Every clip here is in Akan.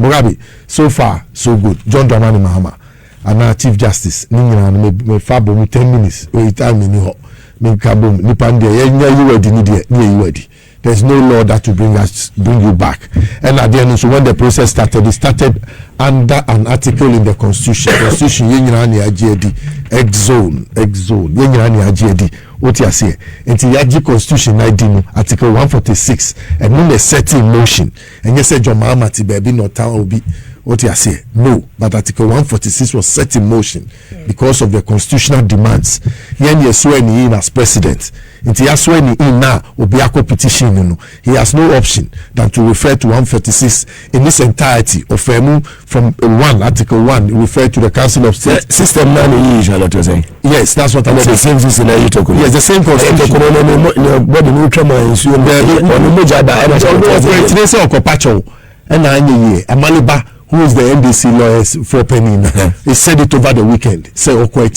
Mugabe, so far so good. John Dramani Mahama and our Chief Justice Nina me fabo me 10 minutes we time in ho me kabom ni pande you ready ni there you ready. There's no law that will bring you back. And at the end, so when the process started, it started under an article in the Constitution. Constitution, X zone. What you say? Until Yaji Constitution, Article 146, and then they set in motion. And you said, John Mahama Tibebi no town will be. What you say? No, but Article 146 was set in motion because of the constitutional demands. Yen you swear in as president. Until you swear in now, Obiako petition, he has no option than to refer to 146 in its entirety. Of from Article 1, refer to the Council of State. System 9 is what you're saying. Yes, that's what I'm saying. The same system that you talk about. Yes, the same constitution. Who is the NDC lawyers for penny? He said it over the weekend. Say otchere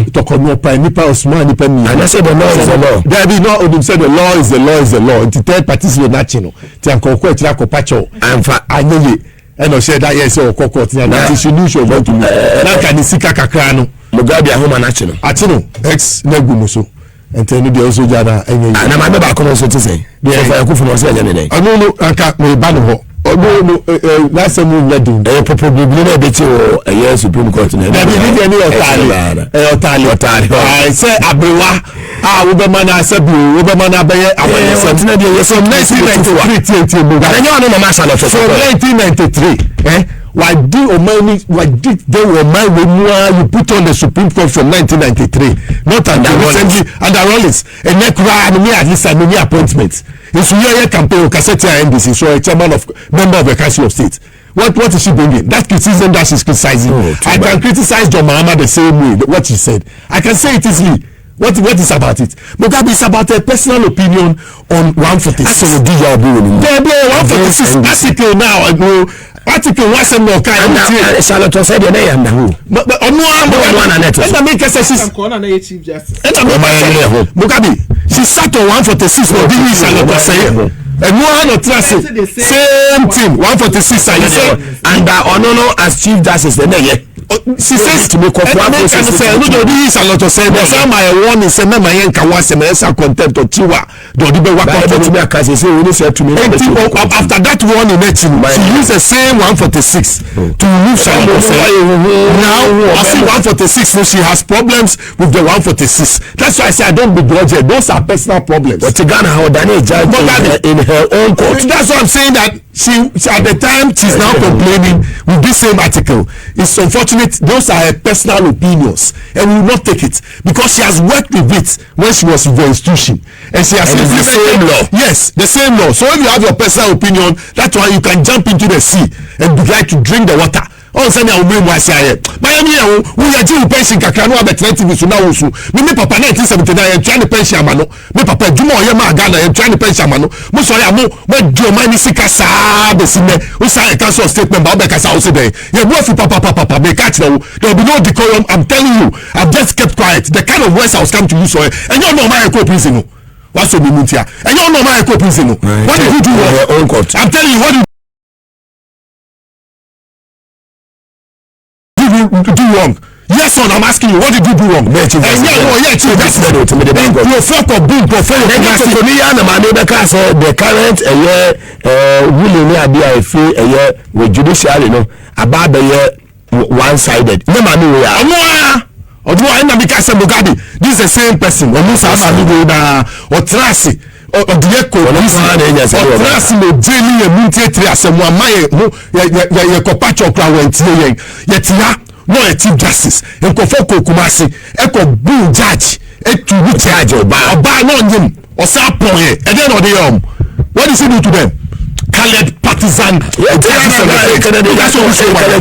Torkornoo prime nipa Osman nipa mi. And I said the law is the law. There be no Odum said the law is the law is the law. The third parties will not know. Tianko otchere akopacho. And for anyeye. And I said that yes okoko tia that is unusual about to me. Na kan sika kakra no. Mugabe ahoma na chino. Achino ex negumo so. And tell me the also jada anyeye. Na ma ba kono so tse. The for Akuffo no say nyane dey. No anka me ba no ho. No, last time we read it. Probably a bit of a year Supreme Court. I say Abewa, Uberman, I said, Uberman, from 1993. Why did they were my when you put on the Supreme Court from 1993? Not under recently under Rollins. And neck ran me at least many appointments. It's your campaign Cassette NDC, so a chairman of member of the Council of State. What is she bringing? That criticism that she's criticizing. I can criticize John Mahama the same way. What she said, I can say it easily. What is about it? Mugabe is about a personal opinion on 146. That's what do you do. 146 article now. Article was no kind of Charlotte said your name now. But on one net. And I make a Chief Justice. Mugabe, she sat on 146 for being Charlotte say. And one or same thing 146 and Onono as Chief Justice then she says to me no is a lot of say some I want is my yanka was a contempt or tiwa do be work to me after that one in it she used the same 146 to remove Charlotte now I see 146 so she has problems with the 146. That's why I say I don't begrudge her. Those are personal problems. But Ghana how Daniel judge in her own court. That's why I'm saying that she at the time she's now complaining with this same article. It's unfortunate. Those are her personal opinions and we will not take it because she has worked with it when she was in the institution and she has the same law. Yes, the same law. So if you have your personal opinion, that's why you can jump into the sea and begin to drink the water. Oh, send your name was here. Miami, we are doing pension. Kakano about 20 weeks now. Me papa 1979 and trying to pension mano. Me papa Jumo Yama Ghana and trying to pension mano. Musoya mo do money sikasa the sine. We say a council statement about Bekasa also there. You go for papa they catch now. There will be no decorum. I'm telling you. I've just kept quiet. The kind of words I was coming to use so and you know my co-prison. What's so here? And you know my co-prison. What did you do on your own court? I'm telling you what do wrong? Yes or no? I'm asking you, what did you do wrong? You fuck up boom the current ruling with judiciary about the one-sided. This is the same person. No a Chief Justice and Kofoko Kumasi Eko Boo Judge to which judge or buy no him or Sapoye and then or the what does he do to them? Colored partisan that's what we say. I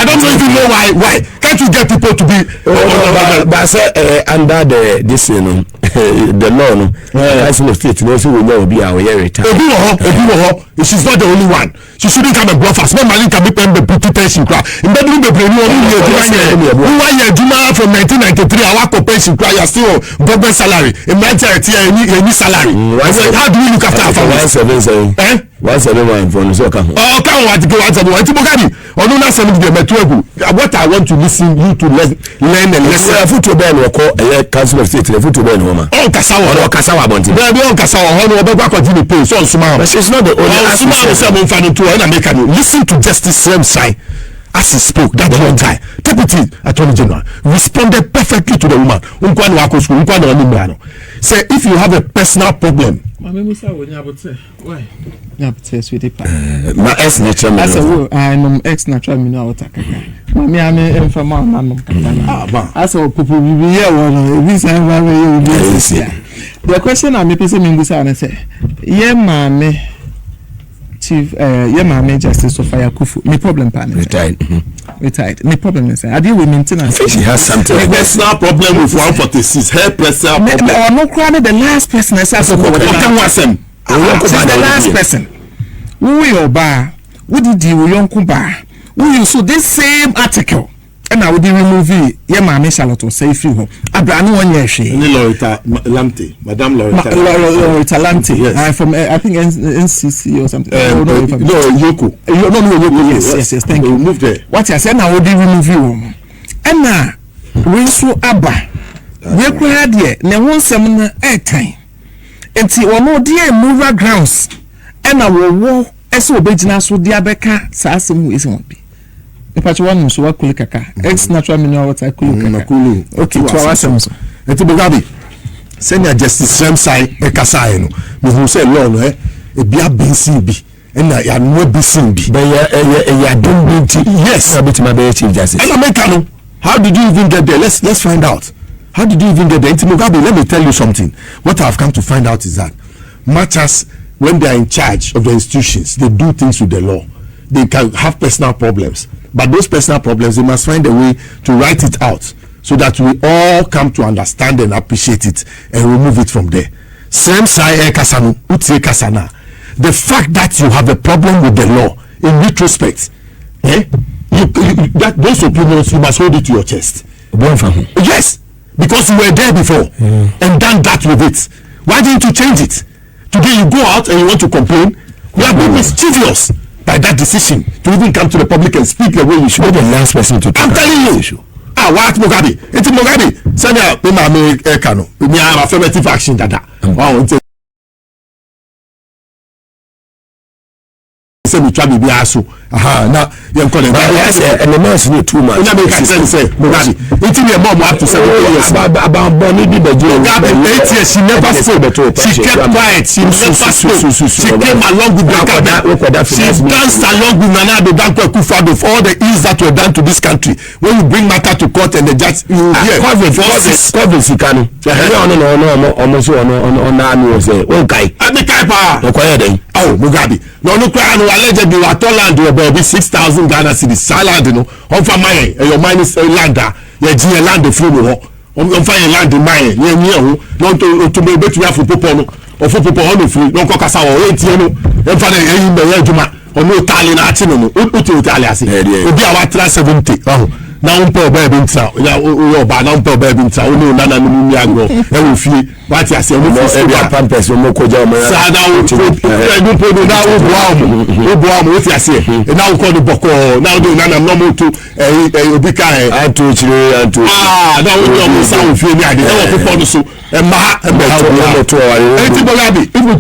don't even know why can't you get people to be but I say under this the law no council of state no so we know be our retire she's not the only one. She shouldn't come and bluff us. No man can be paying the pension cry. In the room, from 1993, our pension cry, you're still government salary. In any salary. How do we look after our families? 171 for Nusoka. Oh, come on, go out of the Bogadi. Or no, not some of the Metro. What I want to listen you to learn and listen. Foot to Ben or call a council of state, foot to Ben Homa. Oh, Casawa or Casawa Bonti. There be on Casawa, or Backdoor pay. So, but she's not the only American. Listen to Justice Ramsay as he spoke that one time. Deputy Attorney General responded perfectly to the woman. Say if you have a personal problem. My ex natural I'm ex natural minota. Mammy, I'm in from I saw people be here. The question I'm making and say, yeah, mammy. Chief, Mahama Justice Sophia Akuffo. Me problem, pan. Retired. Me problem is I deal with maintenance. She has something. Personal problem with 146. Her personal problem. No, crowd the last person I saw. The last person. Who you bar? What did you young bar? Who you saw this same article? And I would remove it. Yeah, Mahama Charlotte say if you go. Abraham 1 year she. Loretta Lamte, Madame Loretta Lamte. Yes. From I think NCC or something. No, Yoko. Yoko. Yes. Thank you. Move there. What I said, I would remove you. And now we saw Abba. We cried here. Now one seminar airtime. And see, one more dear mover grounds. And I will walk as obedient so dear Becca. Sassum is won't be. Patch one so what kaka ex natural mineral water kulu okay to our sense eti bogabi senior justice Ramsay e kasai no me who say law no e bia bensin bi na ya no bensin bi be ya don binti yes na bit my be chief justice and America no how did you even get there? Let's find out. How did you even get there? Eti bogabi, let me tell you something. What I've come to find out is that matches when they are in charge of the institutions, they do things with the law. They can have personal problems. But those personal problems, they must find a way to write it out so that we all come to understand and appreciate it and remove it from there. The fact that you have a problem with the law, in retrospect, those opinions, you must hold it to your chest. Yes, because you were there before and done that with it. Why didn't you change it? Today you go out and you want to complain. You are being mischievous by that decision to even come to the public and speak the way you should. Be the last person to talk. I'm telling you. What Mugabe? It's Mugabe. Send me Kano. We have affirmative action dada. Wow. Say we try to be aso. Now you call it. Yes, and the nurse need too much. Mugabe can say Mugabe. It's your mom up to 70 years. About Bonnie be Mugabe 8 years. She never spoke. She kept quiet. She never spoke. She came along with the she danced along with Mahama Bawumia Campaign for all the ills that were done to this country. When you bring matter to court and the judge, you hear. Covid Sikano. Oh, Mugabe. No cry. Allegedly, we are land about 6,000 Ghana cedis. Silent, on for mine. Your mine is a lander. Your G land the food. On fire land in mine. Not to be able to have for people or for people on the food. No cocasa or 8 and for the or no Italian artisan. Italian. Be our 370. Now baby now baby nana no e wo fie what you say no pampers no koja o sa na wo boam what you say now we call the boko now do nana no mo to obika Ato chere now we do sa wo fie ni ade e wo people no so if you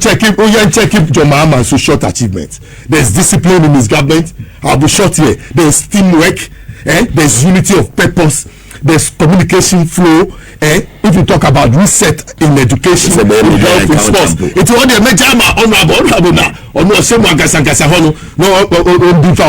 check John Mahama so short achievement, there's discipline in his government. I'll be short here. There's teamwork. There's unity of purpose, there's communication flow. If you talk about reset in education, health, in sports, it's all the major honorable now.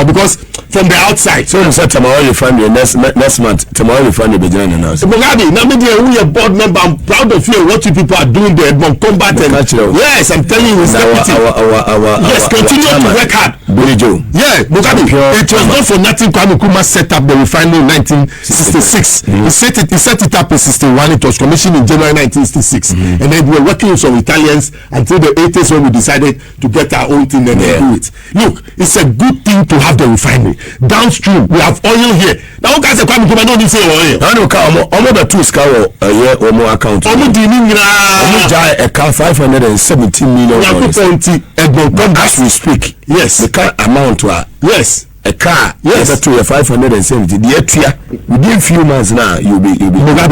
Because from the outside. So tomorrow you find your next month. Tomorrow you find the beginning now. Mugabe, now we are board member. I'm proud of you. What you people are doing there, combat and yes, I'm telling you, yes, continue to work hard. Yeah, Mugabe. It was not for nothing. Kwame Nkrumah set up the refinery in 1966. He set it up in 61. It was commissioned in January 1966, and then we were working with some Italians until the 80s when we decided to get our own thing and do it. Look, it's a good thing to have the refinery. Downstream, we have oil here. Now, guys, I don't need to say oil. I don't know. Almost the two scour a year or more account. Almost the $517 million. As we speak, yes, the car amount to yes. A car, yes, to 570. Within few months now, you'll be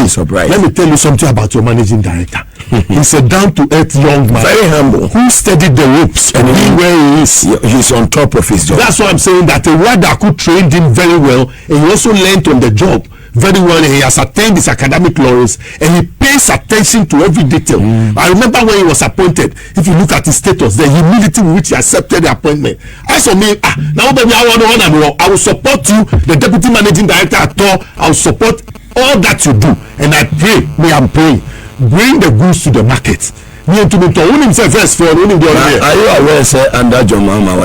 surprised. Let me tell you something about your managing director. He's a down-to-earth young man, very humble, who studied the ropes and where he is. He's on top of his job. That's why I'm saying that a Wadaku trained him very well, and he also learned on the job very well. He has attained his academic laurels, and he pays attention to every detail. I remember when he was appointed, if you look at his status, the humility with which he accepted the appointment. As for me, now baby, I will support you, the deputy managing director at all. I will support all that you do, and I pray, I'm praying, bring the goods to the market. Are you aware, sir, under Mahama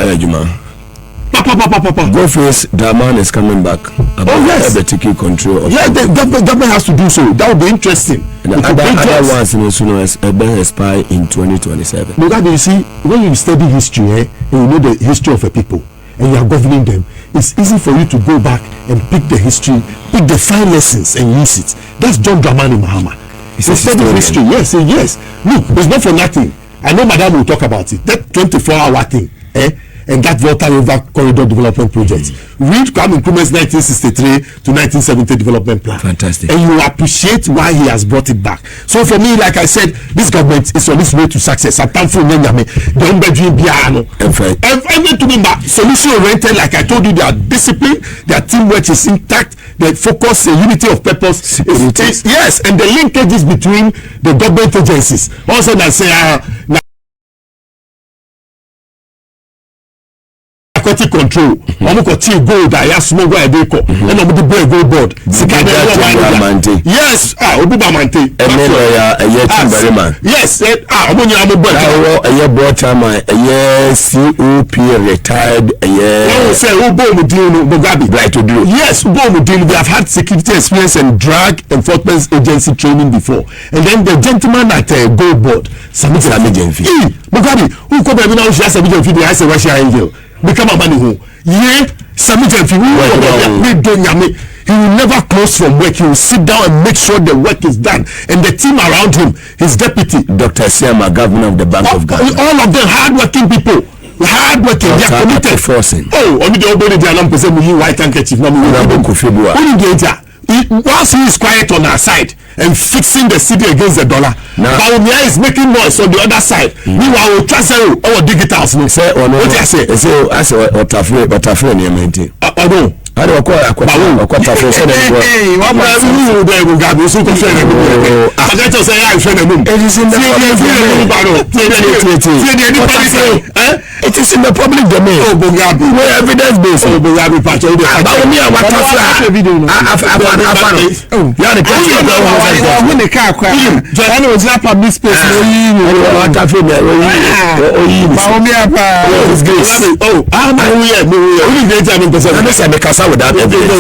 Go face, the man is coming back. Yes. The taking control of the government has to do so. That would be interesting. And other ones in as expire in 2027. Look at you see, when you study history, and you know the history of a people, and you are governing them, it's easy for you to go back and pick the history, pick the fine lessons and use it. That's John Dramani Mahama. He studied history. Yes. Look, it's not for nothing. I know Madam will talk about it. That 24-hour thing, and that Water River Corridor Development Project. Read Kwame Nkrumah's 1963 to 1970 development plan. Fantastic. And you will appreciate why he has brought it back. So for me, like I said, this government is on its way to success. Solution oriented, like I told you, they are disciplined, their teamwork is intact, the focus, the unity of purpose is, yes, and the linkages between the government agencies. Also, I say, control. Gold, I ask Mogo Adeko, and I'm the gold board. Yes, yes, COP retired, right to do. Yes, we have had security experience and drug enforcement agency training before. And then the gentleman at gold board, Sammy Gyamfi. Mugabe, who come every now, she has a video of the Ice Russia Angel. Become a man who, Sammy Gyamfi, he will never close from work. He will sit down and make sure the work is done. And the team around him, his deputy, Dr. Siama, governor of the Bank of Ghana. All of them hard-working people. Hard-working, they are committed. Ato Forson. Only the old they are not present with white handkerchief. Once he is quiet on our side and fixing the city against the dollar, Bawumia is making noise on the other side. Meanwhile, we transfer our digitals. Say, what do I say? I say, what a friend, I don't call a quarter of a person. Hey, what are you there? We got this. I just say, I'm trying to move. It is in the it is in the public domain. Oh, Bogabi, where evidence based. Oh, Bogabi, patch of the Bawumia, what a video. When the car crashed, I was not public space.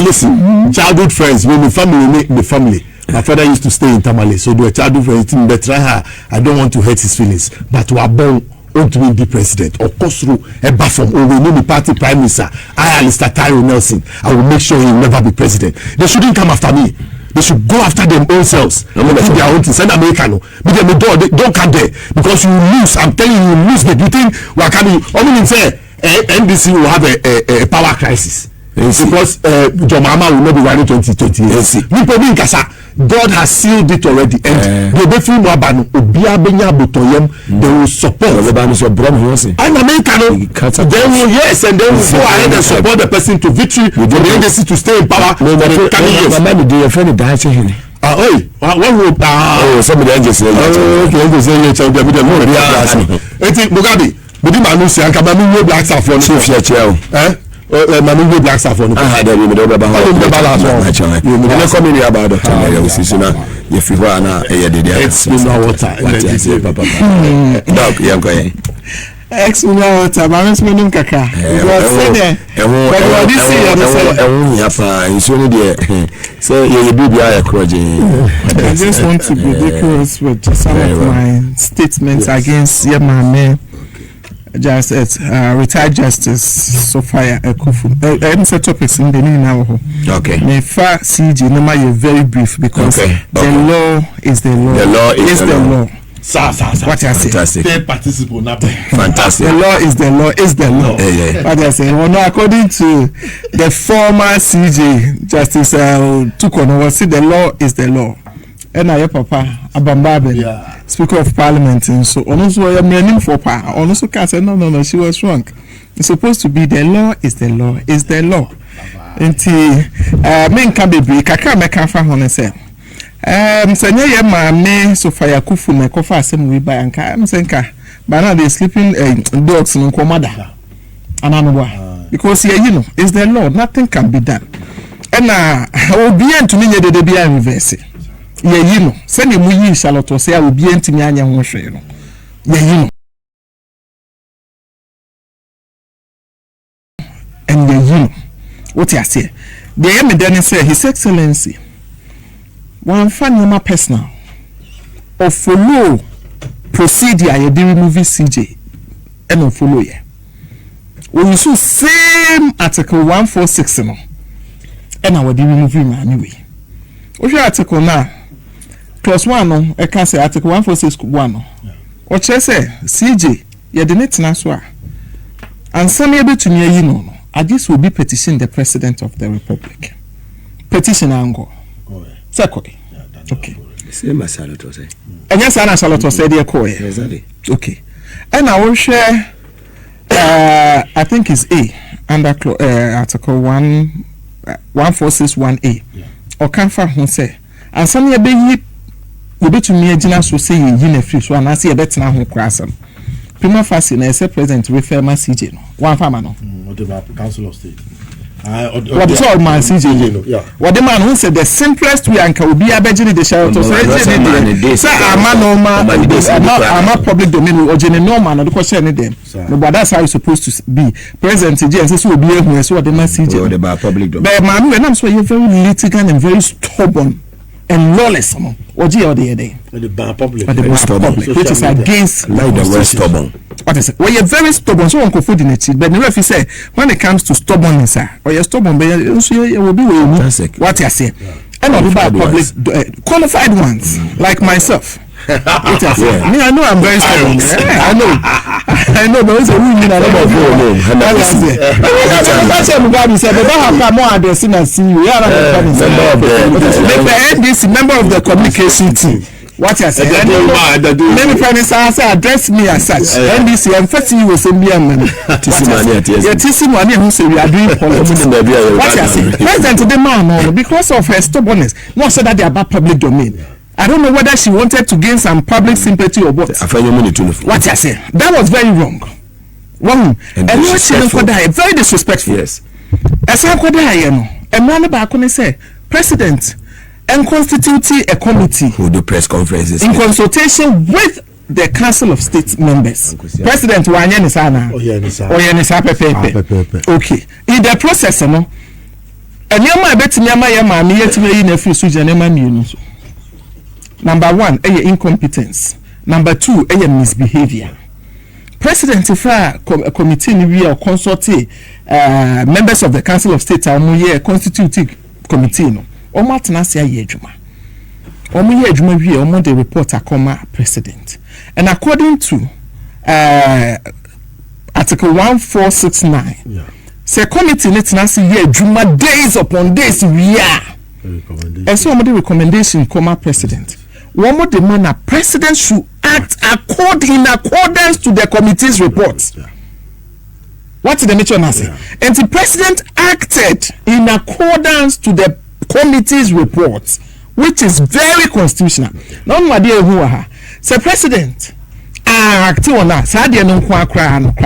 Listen, childhood friends, when the family make the family. My father used to stay in Tamale, so the childhood friends, I don't want to hurt his feelings, but we are born to be president. Of course, through a bathroom, or we need the party prime minister. I, Alistair Tyro Nelson, I will make sure he will never be president. They shouldn't come after me. They should go after them own selves. Their own thing. Send Americano. Don't come there because you lose. I'm telling you, you lose. But you think Wakami, only say NDC will have a power crisis. Because John Mahama will not be running 2028. God has sealed it already, and they will support. And Americano, they will and they will go ahead and support the person to victory for the NDC to stay in power for the coming years. Mugabe, Manu black saffron. I had a woman over about community about the time. If you are not a water. Dog, young. Ex-Minya Water, Bamis Minum Kaka. I just want to be ridiculous with some of my statements against Yemame. Just retired Justice Sophia Akufo. Any topics in the now. Okay. Me fa CG no matter very brief because the law is the law. The law is the law. What I say? Fantastic. Fantastic. The law is the law is the law. Yeah. What I say? Well, no, according to the former CG Justice Torkornoo, see the law is the law. And I papa Abambabe, Speaker of Parliament, and so also I am running for power. Also, can say no, she was wrong. It's supposed to be the law is the law is the law. Until men can be break. I can't make a fan on say. Sanya ye maame Sophia Akuffo me kofa asem we buy anka am senka but now they sleeping dogs no komada ananwa because here you know is the law, nothing can be done. And obi antumi nye de bia reverse ye you know send mu yi Charlotte say obi antumi anya ho hwe no ye you know and ye you know what you say the am then say His Excellency one fan personal or follow procedure you do remove CJ and follow ye. When you see same article 146 no and I will remove him anyway. If your article now clause 1 no I can say article 146 1 no. Or say CJ you the net na so and some able to me you know I just will be petition the President of the Republic. Petition angle. Secondly, okay. Same as Charlotte say. And yes, Anna Charlotte said they call it. Okay. And I will share. I think it's A under article 146(1)(a). Or can for who say. And some be you be to me agina so say you na free so and I see a better now who cross them. Prima facie na say President refer my CJ no. One farmer no. What about Council of State? What is all man CJ? What the man who said the simplest way and can be a bedroom the shower to say I'm a public domain or general normal the question them. But that's how it's supposed to be. President CJ will be here so the man CJ about public domain. But man, when I'm so you're very litigant and very stubborn and lawless. What you the day? The public, which is against like the word stubborn. What is it? Well, you're very stubborn, so Uncle Food in it. But the referee say when it comes to stubbornness, or you're stubborn, but you will be with what you say. And not about public qualified ones like myself. What I say? Me, I know I'm very stubborn. I know, but it's a woman. I don't know. That's what I'm saying. But don't have more addressing and see you. Member of the communication team. What you say? Let me promise say address me as such. NDC and first you will send me a man. Testimony who say we are doing politics. What you say? President the man because of her stubbornness. Not so that they are about public domain. I don't know whether she wanted to gain some public sympathy or what. What you say? That was very wrong. Wrong. And what she very disrespectful. Yes. As I could a man back when say President and constitute a committee who do press conferences in consultation with the Council of State members. President Wanyanisana. Okay. In the process, no. And yama bet nyama yama me yet me na free suja na ma Number 1, incompetence. Number 2, misbehavior. President Ifa committee ni or consult members of the Council of State constitutive committee no. Omo atenase aye adwuma. Omo ye adwuma wie omo the report akoma president. And according to article 1469 say committee need tenase ye adwuma days upon days we are. And so omo the recommendation koma president. One more demand a president should act in accordance to the committee's reports. What's the nature of say? And the president acted in accordance to the committee's reports, which is very constitutional. No matter who are say president acting on that. Sadia no kwa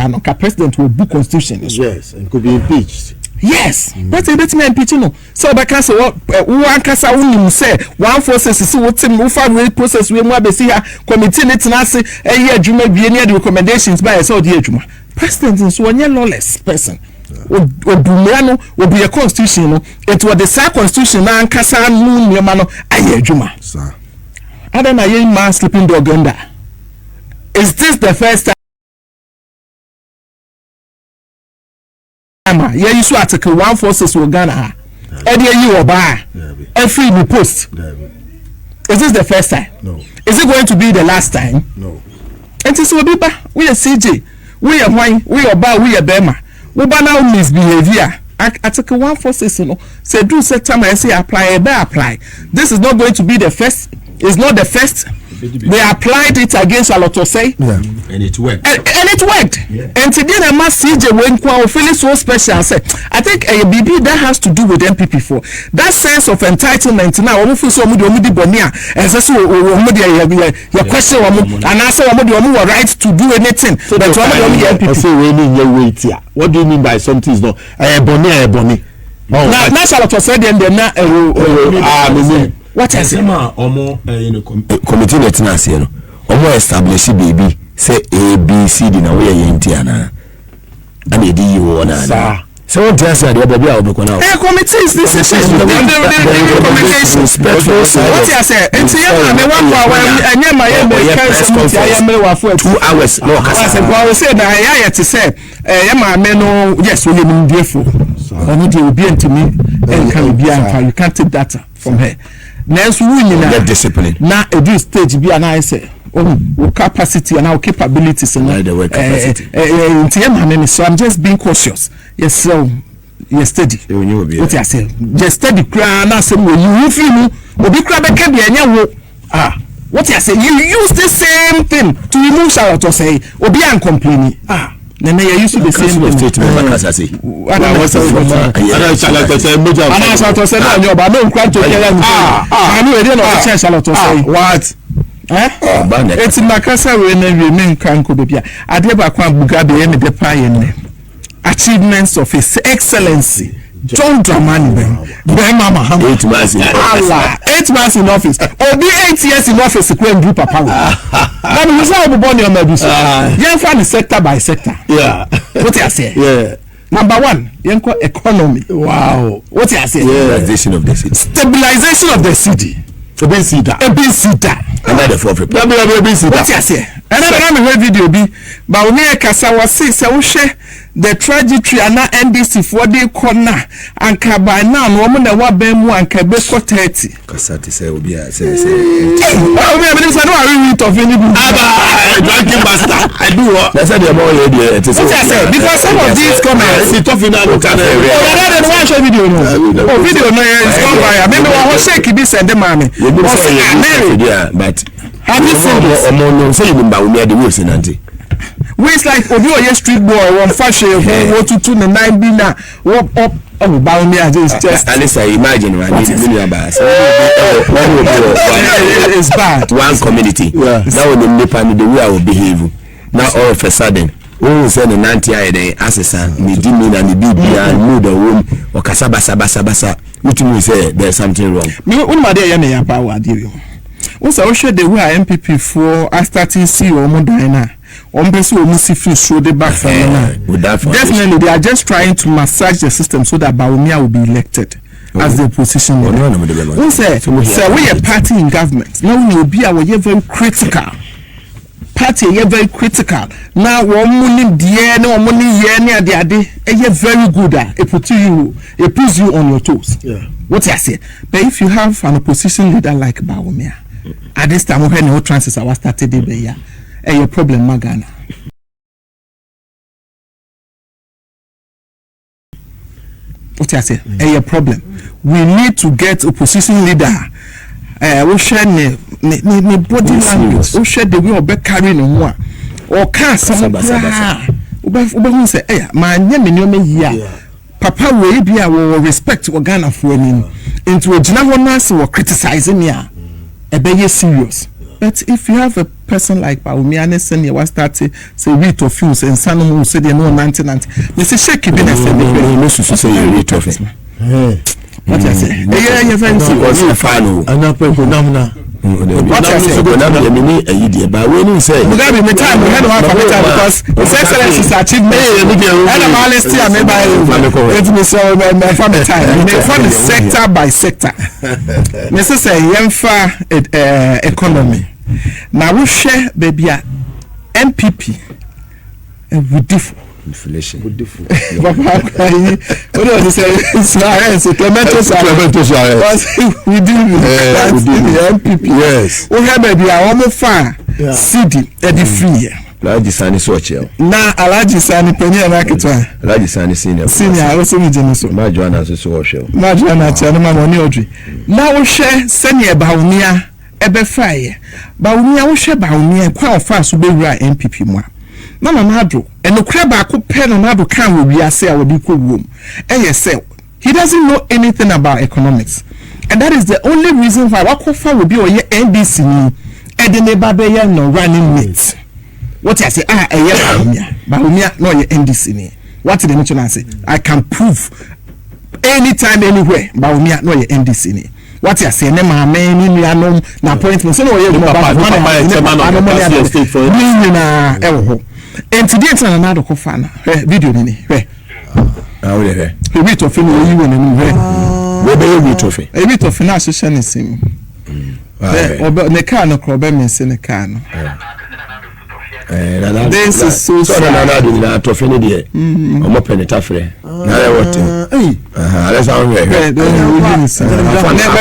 no president will book constitution. Yes, and could be impeached. Yes, but a bit me pitching. So because one cassa wouldn't say 1 forces is what we find process we want to see her committee it's not say a year Juma be any recommendations by a Saudi Juma. President is one lawless person. Obumiano will be a constitution. It was the same constitution and Kasa Moon Yamano Aye Juma. Sir. I don't know a man sleeping dog under. Is this the first time? Yeah, you saw article 1 forces will Ghana. Eddie, you or buy every post. Is this the first time? No. Is it going to be the last time? No. And this will be we are CJ, we are wine, we are bar, we are Bema. We now misbehavior. Article 1 forces, say do set time and say apply, apply. This is not going to be the first. It's not the first. They applied it against Alotose. Yeah. And it worked. And it worked. Yeah. And today the mass CJ when Kwaku feeling so special. I think a BB that has to do with MPP for that sense of entitlement. Now, we feel so mudi bonia and so your question and answer we right to do anything. So that's why I say we need your weight here. What do you mean by something is not boni? Now, Alotose then what is it? Committee that nas here, establish baby say A B C D na we yentiana. And the D one na. So what does that the baby will be now? Committee is this is the communications. What you say? It's here me 1 hour and my 2 hours. No, I say na ya to say no yes we need therefore. Only they will be into me and can be you can't take data from her. Next we discipline. Now at this stage be an I say capacity and our capabilities and so I'm just being cautious. Yes, so you're steady. What I say, just steady. Cry now. Say you feel will be crab and what I say, you use the same thing to remove Charlotte or say or be uncomplaining. Then they used to the same statement. What? It's Makasa when remain Kanko Bibia. Adeba Bugabe and the Pioneer. Achievements of His Excellency John Dramani Mahama 8 months in office. 8 months in office. Or be 8 years in office to claim group Papa. Now we say born your medicine. You find sector by sector. Yeah. What you say? Yeah. Number 1, economy. Wow. What you say? Stabilization of the city. Stabilization of the city. Under the 4th. What you say? And I video be Bawumia Kasawa say the trajectory and NDC for the corner and by now woman that what bemu and Quebeco 30. Kasati say will be say. Oh, we read of any drinking master. I do what? That's the more idea. Because some of these comments it's tough in that video no. Video no is gone by. Maybe I was shake this and the mommy. But have you seen this? Say you Bawumia the worst in auntie. Ways like Odio street boy one fashion what to 2 9 be now what up Bawumia is just at least I imagine it's bad. One community. Now when the NAPO the way I will behave. Now all of a sudden when we send the 90 assessor me dimina me bibi and move the room or kasaba which means say there's something wrong. Me my dey na ya power dey. Once I show the way MPP for I starting see omo dina. Person will see through the back from definitely they are just trying to massage the system so that Bawumia will be elected as the opposition leader. We say we are party in government. Now we will be our very critical. Party are very critical. Now one money dear, no money here near the day. Very good. It puts you on your toes. Yeah. What I say. But if you have an opposition leader like Bawumia, at this time when no chances are started there. A problem Magana. What I say? A problem. We need to get opposition leader. We share the body language. We share the way of be carrying on one. Or can some Ube say, "Eh, my name here." Papa will be our respect or Ghana for him. Into a general nurse or criticizing me. A be serious. But if you have a person like Bawumia ne send was start say rate of fuels and some who say they know 1990. They say shake it and say rate of it. What I say? Yeah, you very serious. Final. What I say? But when you say, we got me time. We had one for me time because His Excellency is achievement. And I'm always still me by. Let me say, from the time. From sector by sector. Mr. Say, Gyamfi economy. Now we share baby MPP with different. Inflation. What do you say? Clementos we deal with the MPP. Yes. We have baby almost far CD at the free. Alleges Sani Sochel. Na Alleges Sani Penny and Akitwa. Alleges Sani Senior. Senior also me Jeniso. Majuana Sochel. Majuana Chanama Money Audrey. Now we share Senior Bawumia ebe fire. Bawumia we share Bawumia kwa fast be right MPP moi. Na Mahamadu and the crab pen Mahamadu can we say I will be cool room. He doesn't know anything about economics. And that is the only reason why Akuffo will be on your NDC and the neighbor no running mates. What I say, Bawumia no your NDC. What did the mention say? I can prove anytime, anywhere, Bawumia no your NDC. What I say, Nema many na appointment. So no and today it's another Kofana video nini we bit of you we be bit of a bit of financial sharing ne car no crop me say ne car no this is so na to fini dey omo penita frɛ na what let's how we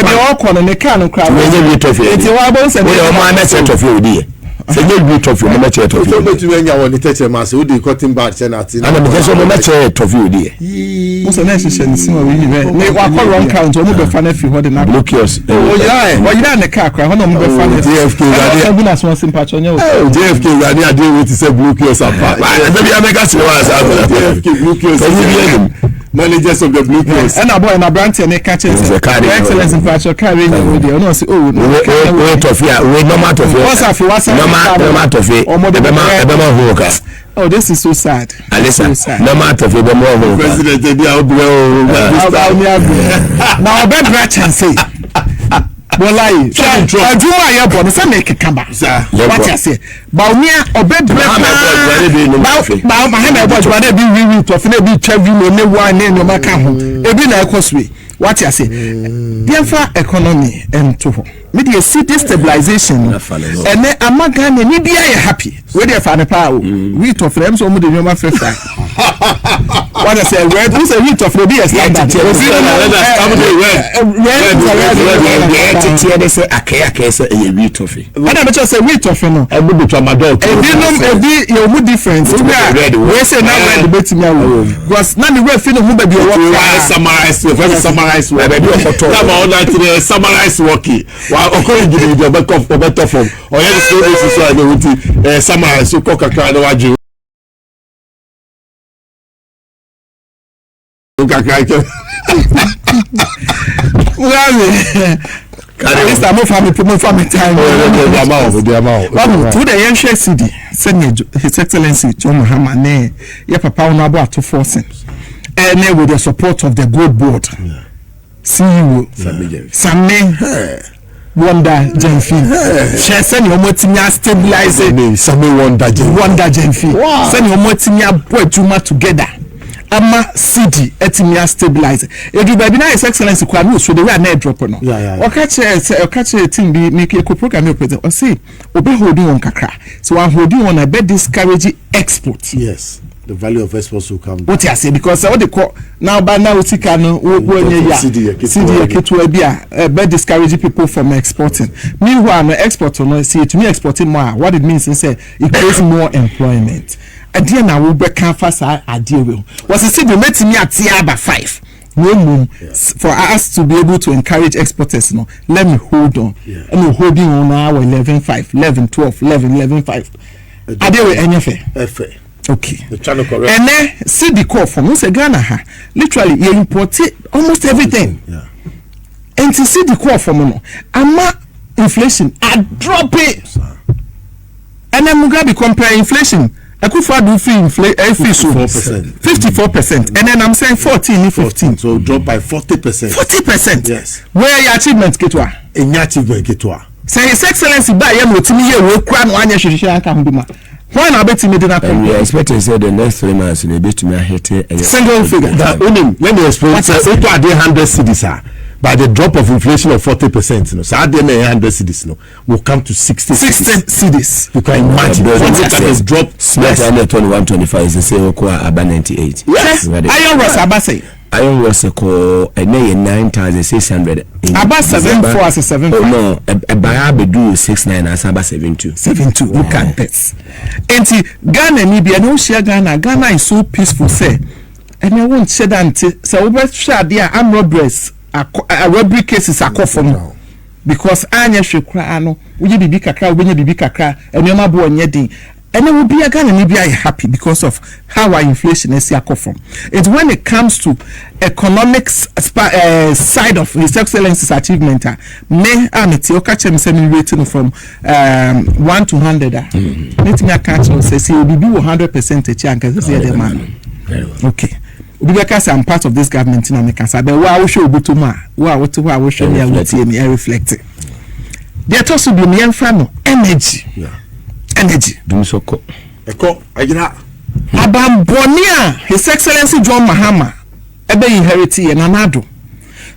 be all corner ne car no crowd we bit of it wa bo say we o ma set of you dey say you bit of you no match of you so betu we nya woni teche ma say we dey cutting bad say na tin and be say no match of you dey mo say na hye ni sima we yi ne wa call wrong count o mo be fa na fi ho de na Lucas o ya ne car cry ho no mo be fa na JFK radio na so sympathy onye o JFK radio dey with say Lucas apa be be make us was JFK Lucas managers of the Blue Cross. And a boy and a branch and a catcher. Excellence in Patrick carrying the no see oh wait of here we no matter of what's no matter of it oh this is so sad. No matter of the more president dey out now bed branch and say Bolai, Juma Yabo, the same make Kamba. What I say, Bawumia, Obed Mahama, but whatever we to be traveling, no one name, no matter every night costly. What I say, Gyamfi economy and to media city stabilization, and then I'm not going to be happy. Where they find a power, we to them so much the number 5. What I say, red is a heat of the BS standard. They say a wheat of it. And I'm just a wheat of no. I would be to my dog. You're more different. We say now red betting now. Was not the red film who be summarize summarize working. While according to the better form or any stories so I go with summarize so coca card waju. the amount. To the young city, send His Excellency John Mahama, ne, your papa on Ato Forson, and with the support of the good board. CEO Sammy Wonder Gyamfi. She send your motinya stabilize Sammy Wonder Gyamfi. Send your motinya boy Juma together. Ama CD etimia stabilize. Edu baby na His Excellency Kwame so the way na drop no. Okache team bi make a program your president. O say obe holding on kakra. So one holding on a bed discourage export. Yes. The value of exports will come down. What I say because what they call now by now tika no CD ketu bia bed discourage people from exporting. Meanwhile no export no see to me exporting more. What it means is say it creates more employment. Idea na we break can fast idea will. Was see the met me at Tiaba 5. No for us to be able to encourage exporters no. Let me hold on. And we holding on now 11.5, 11, 12, 11, 11.5. Idea we anything. Okay. The channel correct. And then see the call from us Ghana ha. Literally you import almost everything. Yeah. And to see the call from no. Ama inflation I drop it. And then Mugabe compare inflation. Akufo Addo fee so 54%. And then I'm saying 14 15. So drop by 40%. 40%. Yes. Where your achievement ketwa? In achievement ketwa. Say His Excellency by yam wotimi ye wo kra no anya hwehwe aka huduma. Why na beti me dey na come? We expect to say the next 3 months we bet me hit a single figure. That when they expect it to add 100 cedis by the drop of inflation of 40%, so add 100 cedis will come to 60 cedis. You can imagine what has dropped. Smart under 2125 is the same about 98. Yes. Iron Ross Abase. Iron Ross ko 9,600. About 74 as a 75. Oh no, a buyer do 69 as about 72. 72. Wow. Look at this. Enti Ghana ni bia no share Ghana. Ghana is so peaceful say. And I won't share that so we share there armed robberies. Robbery cases Akuffo because anya hwekra no uye bibi kakra ubenye bibi kakra enema bo onye din ene will be a Ghana ni bia happy because of how our inflation is Akuffo. It's when it comes to economics side of His Excellency's achievement me ameti okachem say me rating from 1 to 100 let me catch on say bibi 100% chance say the man okay. Because I'm part of this government in America, so I show Butuma, what I show me, I will see me reflect. There also be me and family energy. Energy. Do so co. Agina. Abambonia, His Excellency John Mahama, ebe inheriti and Nanado.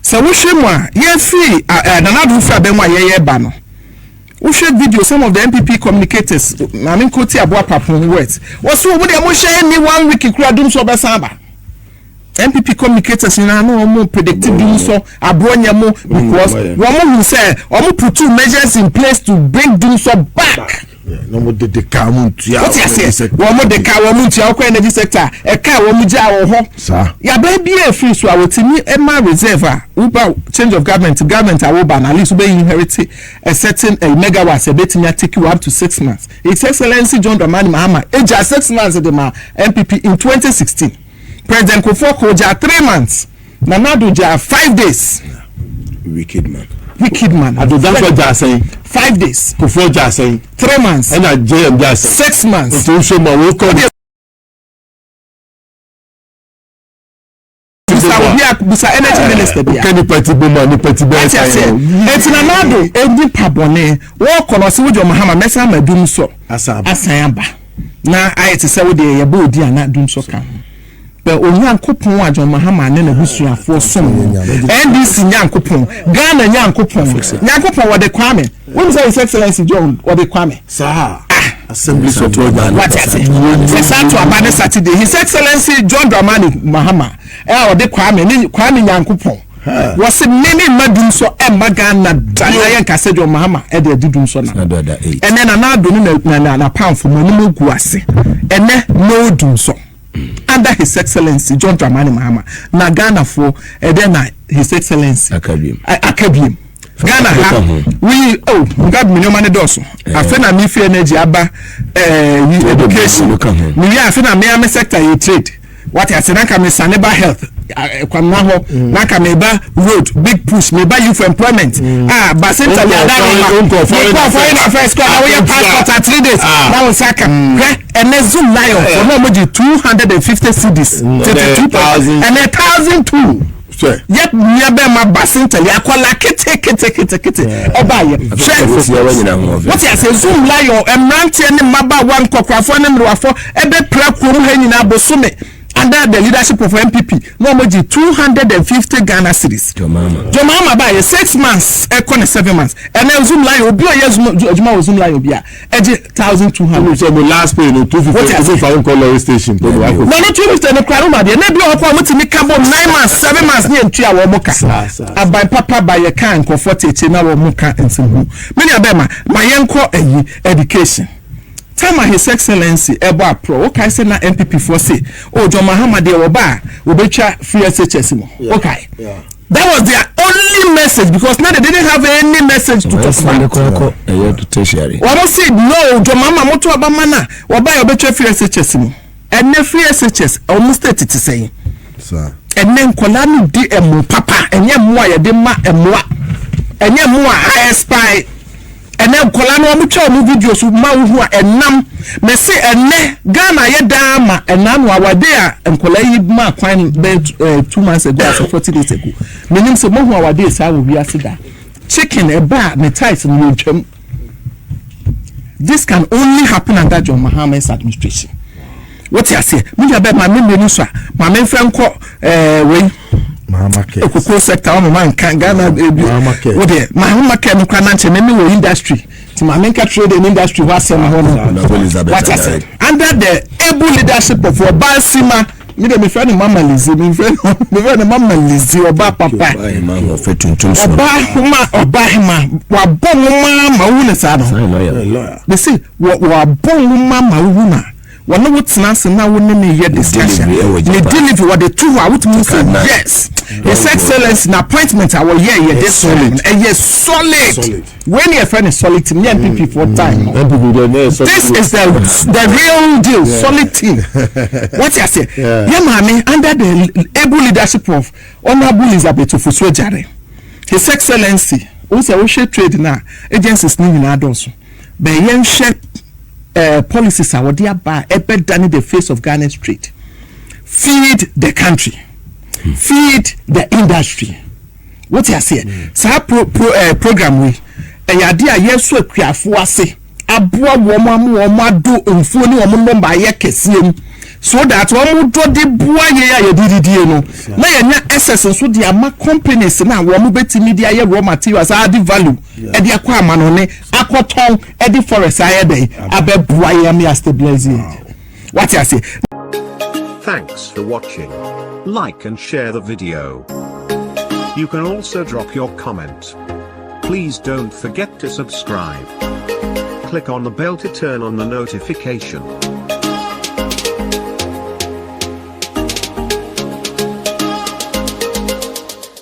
So we show more, ye free, Nanado Fabenwa ye bano. We showed video some of the MPP communicators. I mean, Koti Abuapa from words. What's wrong with them? We share any 1 week in Kradum Sobasaba. MPP communicators in no more predicted doing so abronya mo because one who say put 2 measures in place to bring doing so back. No more the car what you say one more the car one to energy sector a car one ho sir ya baby e free so awotimi e ma reserve uber change of government awoba na at least be inherit a certain megawatts a betimi take you up to 6 months. His Excellency John Dramani Mahama age 6 months the MPP in 2016. President Akuffo ja 3 months. Nanado ja 5 days. Wicked man. Ado danso ja saying 5 days. Akuffo ja saying 3 months. And I JM ja 6 months. To show my work on Bisa energy minister bia. Keni party boma ni party be. Eti Nanado edi pabone wo kono se wo Mahama mesa madum so. Asan ba. Na ayete se wo de ye ba odi ana dum so ka. Onyankopon a John Mahama ne na busuafo som NDC nyankopon Ghana nyankopon nyankopon wo de kwame when say His Excellency John wo de kwame sir assembly so what is it to abade Saturday His Excellency John Dramani Mahama wo de kwame ni kwame nyankopon was many madum so e magana daya kase John Mahama e de didum so na and then anado na pound for money gu ase ene no dum so under His Excellency John Dramani Mahama na Ghana for then His Excellency Akabim Ghana ha we God me no money doso afena me free energy aba education me ya afena me sector you trade what I say na ka me saneba health kwamna ho na ka me ba road big push me ba youth employment basenta ya da foreign affairs ko na we passport at 3 days now saka and zoom lion for no mo 250 cedis 32,000 and 1,002 yep niabe ma basenta ya kwala kete oba ye what you say zoom lion emrantie ne maba wan kokofo ne mrwafo ebe pra krom ha nyina bosume under the leadership of MPP no more 250 Ghana cedis Jomama buy 6 months ekon 7 months and then zoom line obi o zoom line obi a 1,200 so my last pay no 250 for call lawyer station no 250 no kwaro ma de na bi o kwa mutimi kabo 9 months 7 months ni entua wo moka abai papa buy your can comfortable na wo moka ensimu many abema my yenko education time His Excellency Ebo Pro okay say na MPP for say John Mahama de oba obetwa free SHS mo okay that was their only message because now they didn't have any message to talk about what say no John Mahama moto abama na oba obetwa free SHS mo and na free SHS almost 30 to say sir and then kola no DM papa enye mo ya de ma emoa enye mo a spy and then kolano amucha mu videos ma hu a enam me se enne Ghana ye dama enam wa wade a enkola yi ma kwan 2 months ago as 40 days ago menim se mo hu awade sa wo wi asida chicken e ba ne ties no twam. This can only happen under John Mahama's administration. What you say? Me ya be ma me menu so ma me friend ko we Mahama Care. Ekoko sector o man kan Ghana Mahama Care. What dey Mahama Care no kwa na nche me we industry. Ti ma me ka trade in industry wa se ma ho no. What you say? Under the able leadership of Obasima, me dey me friend Mama Lizzy, me friend Mama Lizzy Oba papa. Oba hima wa bon ma wu ne sa no. They say wa bon ma wu na. One of what's nice now when we hear discussion. They deliver what the two are with me say yes. His excellence in appointment I will hear this solid. And yes, solid. When your friend is solid, me and people for time. This is the real deal, solid team. What you say? Yeah, mommy, under the able leadership of Honorable Elizabeth Ofuswejare. His excellency, also we share trade now. Agencies need in adults. But yen share policies are what they are by done the face of Ghana Street. Feed the country, feed the industry. What you say? So program we idea yes so kwafo ase aboa wo do mfuo ni wo number ye kesiem so that wo do de boa ye dididie no na ye nya access so de ama companies na wo betimi de aye raw materials add value e de akwa ama no ne akoton e de forest aye dey abeboa ye me stabilize it. What you say? Thanks for watching. Like and share the video. You can also drop your comment. Please don't forget to subscribe. Click on the bell to turn on the notification.